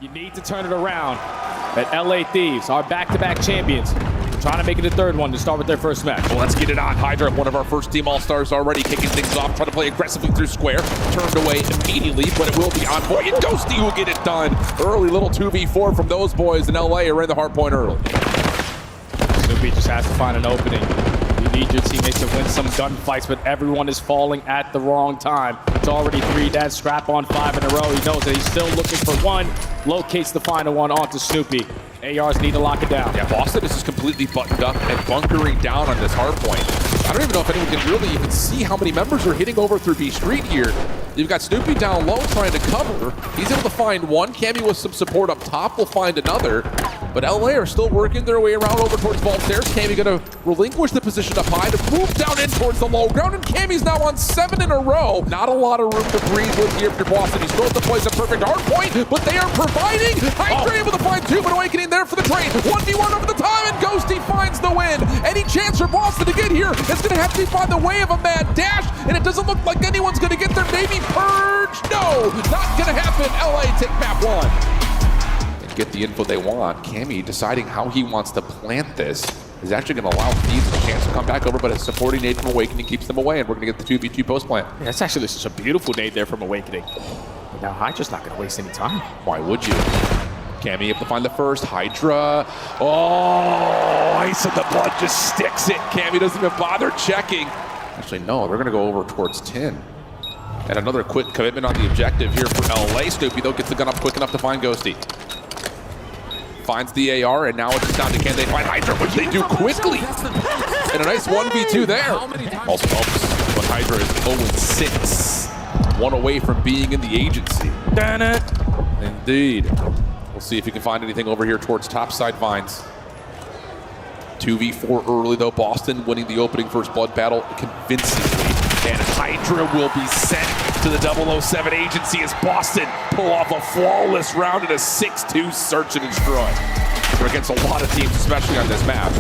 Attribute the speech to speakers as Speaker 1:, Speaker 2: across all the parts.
Speaker 1: You need to turn it around. At LA Thieves, our back-to-back champions, trying to make it a third one to start with their first match.
Speaker 2: Well, let's get it on. Hydra, one of our first team all-stars already kicking things off, trying to play aggressively through square. Turned away immediately, but it will be Envoy. And Ghosty will get it done. Early little 2v4 from those boys in LA are in the hard point early.
Speaker 1: Snoopy just has to find an opening. You need your teammates to win some gunfights, but everyone is falling at the wrong time. It's already 3 dead, Scrap on 5 in a row. He knows that he's still looking for one. Locates the final one onto Snoopy. ARs need to lock it down.
Speaker 2: Yeah, Boston is just completely buttoned up and bunkering down on this hard point. I don't even know if anyone can really even see how many members are hitting over through B Street here. You've got Snoopy down low trying to cover. He's able to find one. Cammy with some support up top will find another. But LA are still working their way around over towards Vault Stairs. Cammy gonna relinquish the position up high to move down in towards the low ground, and Cammy's now on 7 in a row. Not a lot of room to breathe with here for Boston. He's built to place a perfect hard point, but they are providing. Hydra able to find 2, but Awakening there for the trade. 1v1 over the time, and Ghosty finds the win. Any chance for Boston to get here is gonna have to be by the way of a mad dash, and it doesn't look like anyone's gonna get their Navy purge. No, not gonna happen. LA take map 1. Get the info they want. Cammy deciding how he wants to plant this is actually going to allow Thieves a chance to come back over, but a supporting nade from Awakening keeps them away, and we're going to get the 2v2 post plant.
Speaker 1: Yeah, that's actually such a beautiful nade there from Awakening. But now Hydra's not going to waste any time.
Speaker 2: Why would you? Cammy able to find the first. Hydra. Oh, Ice of the Blood just sticks it. Cammy doesn't even bother checking. Actually, no, they're going to go over towards 10. And another quick commitment on the objective here for LA. Snoopy, though, gets the gun up quick enough to find Ghosty. Finds the AR, and now it's just down to can they find Hydra, which they do quickly. And a nice 1v2 there. Also helps, but Hydra is 0-6. 1 away from being in the agency.
Speaker 1: Damn it.
Speaker 2: Indeed. We'll see if he can find anything over here towards topside Vines. 2v4 early, though. Boston winning the opening first blood battle convincingly. And Hydra will be sent to the 007 agency as Boston pull off a flawless round in a 6-2 search and destroy. We're against a lot of teams, especially on this map.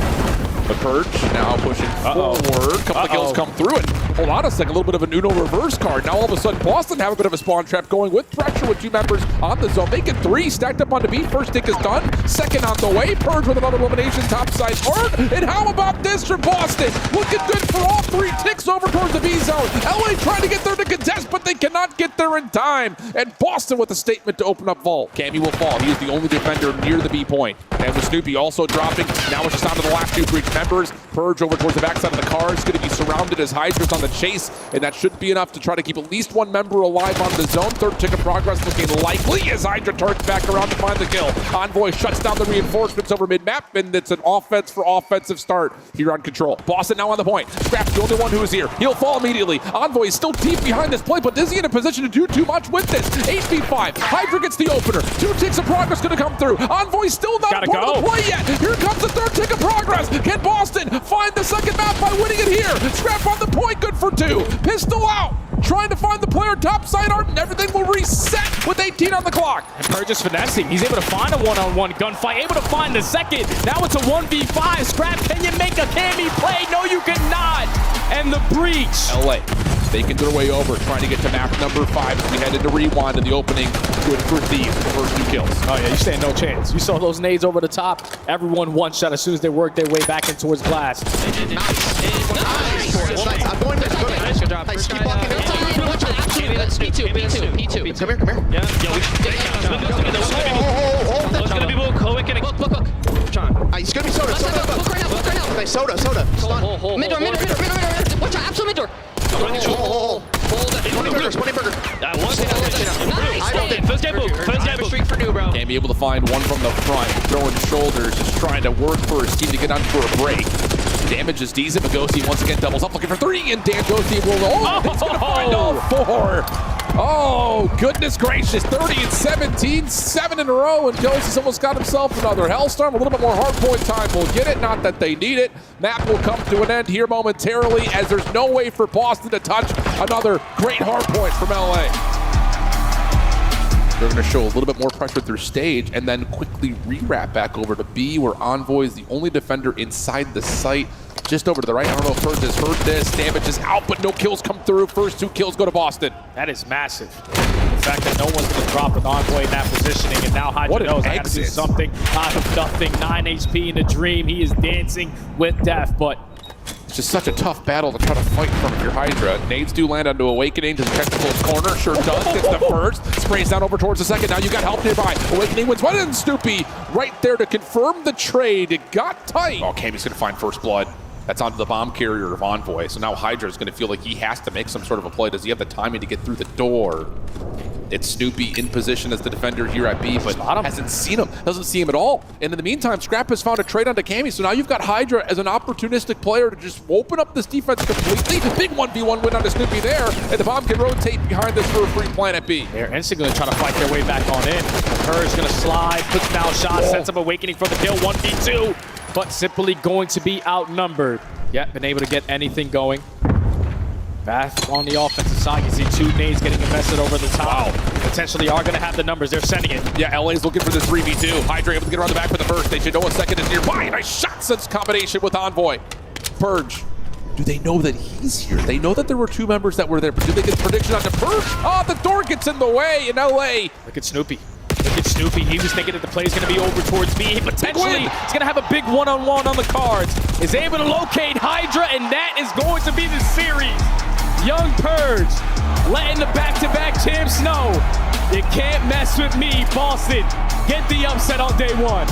Speaker 2: The Purge now pushing forward. A couple of kills come through it. Hold on a second, a little bit of an Uno reverse card. Now all of a sudden Boston have a bit of a spawn trap going with pressure with 2 members on the zone. Making 3, stacked up onto B. First tick is done. Second on the way. Purge with another elimination topside hard. And how about this from Boston? Looking good for all 3 ticks over towards the B zone. LA trying to get there to contest, but they cannot get there in time. And Boston with a statement to open up Vault. Cammy will fall. He is the only defender near the B point. And with Snoopy also dropping, now it's just down to the last 2 Breach members. Purge over towards the backside of the car. It's going to be surrounded as Hydra's on the chase, and that should be enough to try to keep at least 1 member alive on the zone. 3rd tick of progress looking likely as Hydra turns back around to find the kill. Envoy shuts down the reinforcements over mid-map, and it's an offense for offensive start here on Control. Boston now on the point. Scrap's the only one who is here. He'll fall immediately. Envoy is still deep behind this play, but is he in a position to do too much with this? 8v5. Hydra gets the opener. 2 ticks of progress going to come through. Envoy's still not part of the play yet. Here comes the 3rd tick of progress. Can Boston find the second map by winning it here? Scrap on the point, good for 2. Pistol out. Trying to find the player topside art, and everything will reset with 18 on the clock.
Speaker 1: And Purge is finessing. He's able to find a one-on-one gunfight, able to find the second. Now it's a 1v5. Scrap, can you make a Cammy play? No, you cannot. And the Breach.
Speaker 2: LA making their way over, trying to get to map number 5 as we head into Rewind in the opening. Good for Thieves, the first 2 kills.
Speaker 1: Oh yeah, you stand no chance. You saw those nades over the top. Everyone one shot as soon as they worked their way back in towards glass.
Speaker 3: I'm going this way. Nice, good job. Nice, keep walking. P2. Come here.
Speaker 4: Yeah, we should there's gonna be Will Kowick and
Speaker 3: Look.
Speaker 4: John.
Speaker 3: He's gonna be Soda. Look right now. Nice, Soda.
Speaker 4: Mid door.
Speaker 3: Watch out, absolute mid door. Hold. 20 burgers.
Speaker 4: First day book.
Speaker 3: Streak for new, bro.
Speaker 2: Can't be able to find one from the front, throwing shoulders, just trying to work for his team to get on for a break. Damage is decent, but Ghosty once again doubles up looking for 3, and Dan Ghosty will he's gonna find all 4. Oh, goodness gracious, 30 and 17, 7 in a row, and Ghosty's almost got himself another Hellstorm. A little bit more hardpoint time will get it, not that they need it. Map will come to an end here momentarily as there's no way for Boston to touch another great hardpoint from LA. They're going to show a little bit more pressure through stage and then quickly re-wrap back over to B, where Envoy is the only defender inside the site. Just over to the right. I don't know if Purge has heard this. Damage is out, but no kills come through. First 2 kills go to Boston.
Speaker 1: That is massive. the fact that no one's going to drop with Envoy in that positioning, and now Hydra
Speaker 2: What an
Speaker 1: knows I got to do
Speaker 2: exit.
Speaker 1: something out of nothing. 9 HP in the dream. He is dancing with death, but
Speaker 2: It's just such a tough battle to try to fight from if you're Hydra. Nades do land onto Awakening to check the close corner. Sure does. Gets the first. Sprays down over towards the second. Now you got help nearby. Awakening wins one, and Snoopy right there to confirm the trade. It got tight. Oh, Kami's going to find first blood. That's onto the bomb carrier of Envoy. So now Hydra is going to feel like he has to make some sort of a play. Does he have the timing to get through the door? It's Snoopy in position as the defender here at B, but hasn't seen him. Doesn't see him at all. And in the meantime, Scrap has found a trade onto Kami. So now you've got Hydra as an opportunistic player to just open up this defense completely. The big 1v1 win onto Snoopy there. And the bomb can rotate behind this for a free plan at B.
Speaker 1: they're instantly going to try to fight their way back on in. Purge going to slide, puts down shots, sets up Awakening for the kill, 1v2, but simply going to be outnumbered. Yet, been able to get anything going. Back on the offensive side, you see 2 nades getting invested over the top. Potentially are going to have the numbers. They're sending it.
Speaker 2: Yeah, LA's looking for the 3v2. Hydra able to get around the back for the first. They should know a second is nearby. Nice shot sense combination with Envoy. Purge. Do they know that he's here? They know that there were 2 members that were there, but do they get prediction on the Purge? Oh, the door gets in the way in LA.
Speaker 1: Look at Snoopy. Look at Snoopy. He was thinking that the play is going to be over towards B. Potentially, he's going to have a big one-on-one on the cards. Is able to locate Hydra, and that is going to be the series. Young Purge letting the back-to-back champs know you can't mess with me, Boston. Get the upset on day 1.